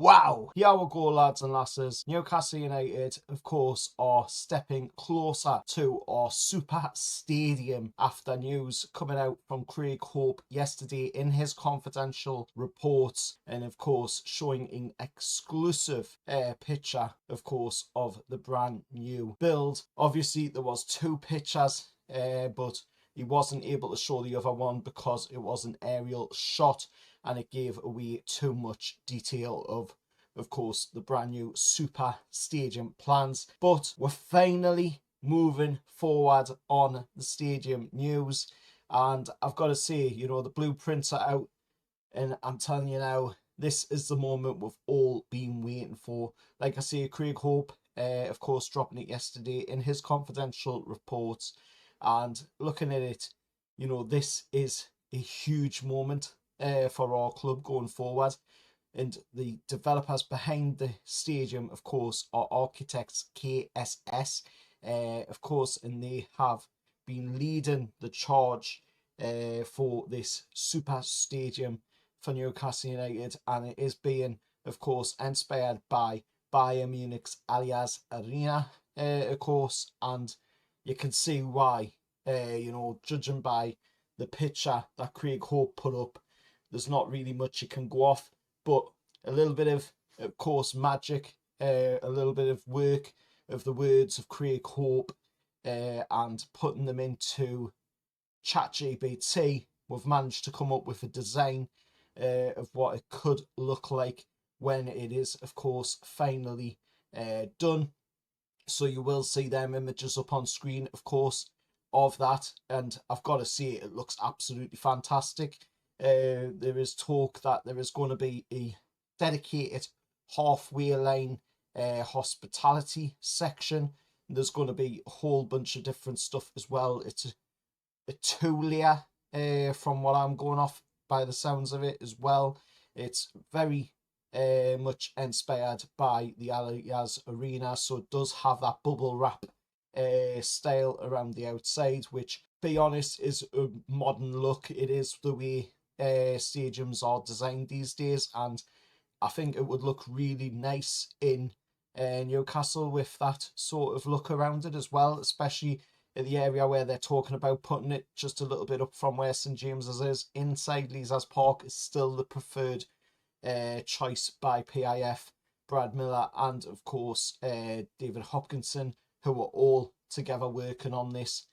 Wow! Here we go, lads and lasses. Newcastle United, of course, are stepping closer to our super stadium after news coming out from Craig Hope yesterday in his confidential reports, and of course showing an exclusive picture, of course, of the brand new build. Obviously, there was two pictures, but he wasn't able to show the other one because it was an aerial shot and it gave away too much detail of course, the brand new super stadium plans. But we're finally moving forward on the stadium news, and I've got to say, you know, the blueprints are out, and I'm telling you now, this is the moment we've all been waiting for. Like I say, Craig Hope, of course, dropping it yesterday in his confidential reports, and looking at it, you know, this is a huge moment for our club going forward. And the developers behind the stadium, of course, are Architects KSS, of course, and they have been leading the charge for this super stadium for Newcastle United, and it is being, of course, inspired by Bayern Munich's Allianz Arena, of course, and you can see why, you know, judging by the picture that Craig Hope put up, there's not really much you can go off, but a little bit of course, magic, a little bit of work of the words of Craig Hope, and putting them into ChatGPT, we've managed to come up with a design of what it could look like when it is, of course, finally done. So you will see them images up on screen, of course, of that, and I've got to say it looks absolutely fantastic. There is talk that there is going to be a dedicated halfway line hospitality section. There's going to be a whole bunch of different stuff as well. It's a two-layer from what I'm going off by the sounds of it as well. It's very much inspired by the Allianz Arena, so it does have that bubble wrap style around the outside, which, be honest, is a modern look. It is the way stadiums are designed these days, and I think it would look really nice in Newcastle with that sort of look around it as well, especially in the area where they're talking about putting it just a little bit up from where St James's is. Inside Leazes Park is still the preferred choice by PIF, Brad Miller, and of course David Hopkinson, who are all together working on this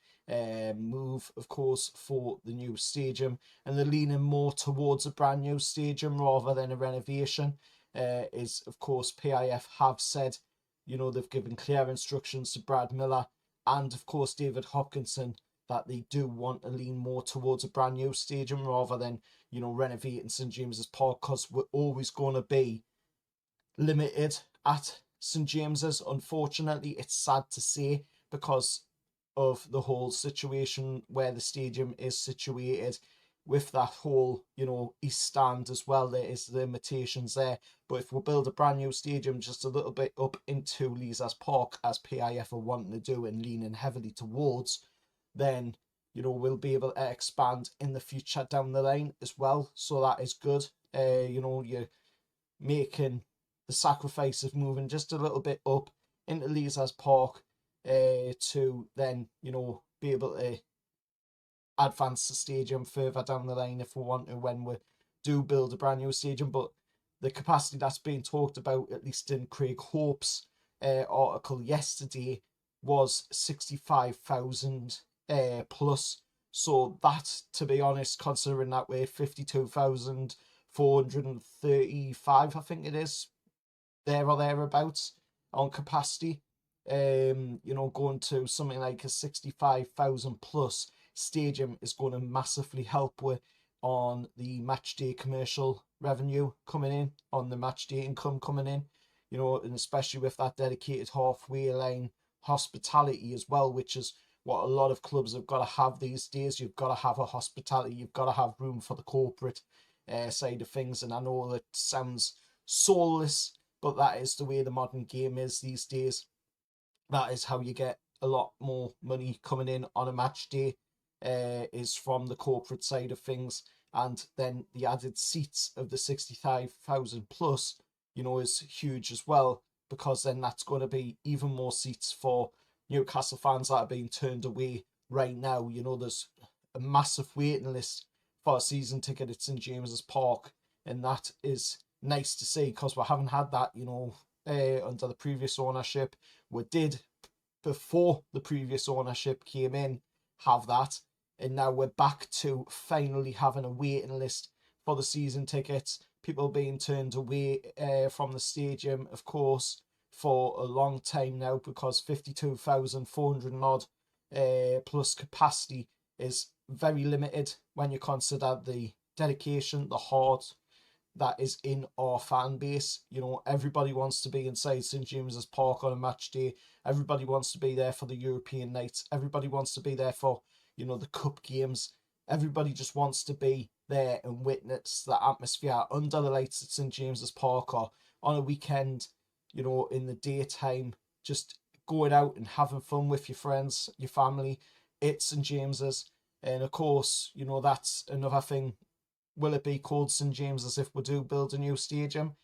move, of course, for the new stadium, and they're leaning more towards a brand new stadium rather than a renovation. Is, of course, PIF have said, you know, they've given clear instructions to Brad Miller and, of course, David Hopkinson that they do want to lean more towards a brand new stadium rather than, you know, renovating St James's Park, because we're always going to be limited at St James's. Unfortunately, it's sad to say, because of the whole situation where the stadium is situated with that whole, you know, east stand as well. There is limitations there, but if we build a brand new stadium just a little bit up into Leazes Park, as PIF are wanting to do and leaning heavily towards, then, you know, we'll be able to expand in the future down the line as well. So that is good. You know, you're making the sacrifice of moving just a little bit up into Leazes Park to then, you know, be able to advance the stadium further down the line if we want to, when we do build a brand new stadium. But the capacity that's being talked about, at least in Craig Hope's article yesterday, was 65,000 plus. So that, to be honest, considering that we're 52,435, I think it is, there or thereabouts on capacity, you know, going to something like a 65,000 plus stadium is going to massively help with on the match day commercial revenue coming in, on the match day income coming in, you know, and especially with that dedicated halfway line hospitality as well, which is what a lot of clubs have got to have these days. You've got to have a hospitality, you've got to have room for the corporate side of things. And I know that sounds soulless, but that is the way the modern game is these days. That is how you get a lot more money coming in on a match day, is from the corporate side of things. And then the added seats of the 65,000 plus, is huge as well, because then that's going to be even more seats for Newcastle fans that are being turned away right now. There's a massive waiting list for a season ticket at St James's Park, and that is nice to see, because we haven't had that, under the previous ownership. We did, before the previous ownership came in, have that, and now we're back to finally having a waiting list for the season tickets. People being turned away from the stadium, of course, for a long time now, because 52,400 odd plus capacity is very limited when you consider the dedication, the heart that is in our fan base. Everybody wants to be inside St James's Park on a match day. Everybody wants to be there for the European nights. Everybody wants to be there for, the cup games. Everybody just wants to be there and witness the atmosphere under the lights at St James's Park, or on a weekend, in the daytime, just going out and having fun with your friends, your family. It's St James's. And of course, that's another thing. Will it be called St James's if we do build a new stadium?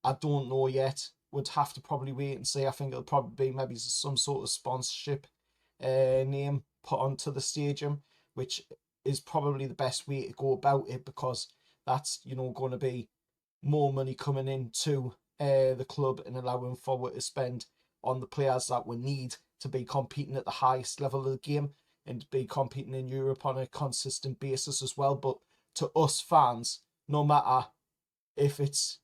I don't know yet. Would have to probably wait and see. I think it'll probably be maybe some sort of sponsorship name put onto the stadium, which is probably the best way to go about it, because that's, going to be more money coming into the club and allowing forward to spend on the players that we need to be competing at the highest level of the game and be competing in Europe on a consistent basis as well. But to us fans, no matter if it's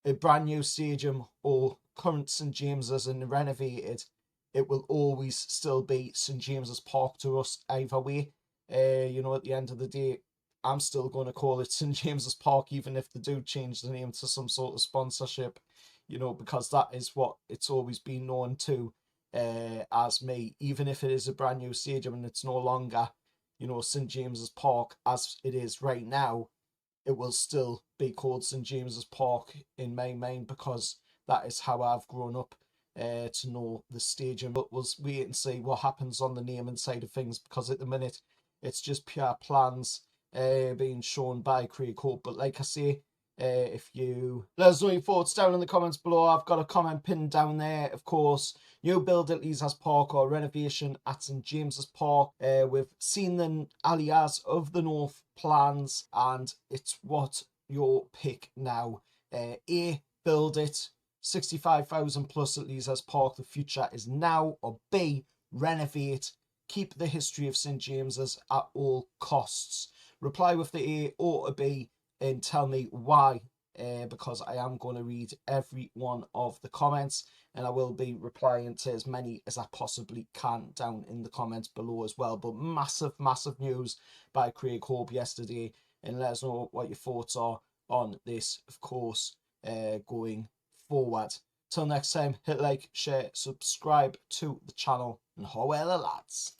a brand new stadium or current St James's and renovated, it will always still be St James's Park to us either way. At the end of the day, I'm still going to call it St James's Park, even if they do change the name to some sort of sponsorship, because that is what it's always been known to as me. Even if it is a brand new stadium and it's no longer, St James's Park as it is right now, it will still be called St James's Park in my mind, because that is how I've grown up to know the stadium. But we'll wait and see what happens on the naming side of things, because at the minute it's just pure plans being shown by Craig Hope. But like I say, if you let us know your thoughts down in the comments below. I've got a comment pinned down there, of course. New build at Allianz Park or renovation at St James's Park. We've seen the Allianz of the North plans, and it's what your pick now. A, build it, 65,000 plus at Allianz Park. The future is now. Or B, renovate, keep the history of St James's at all costs. Reply with the A or a B and tell me why, because I am going to read every one of the comments, and I will be replying to as many as I possibly can down in the comments below as well. But massive news by Craig Hope yesterday, and let us know what your thoughts are on this, of course, going forward. Till next time, hit like, share, subscribe to the channel, and how well, lads.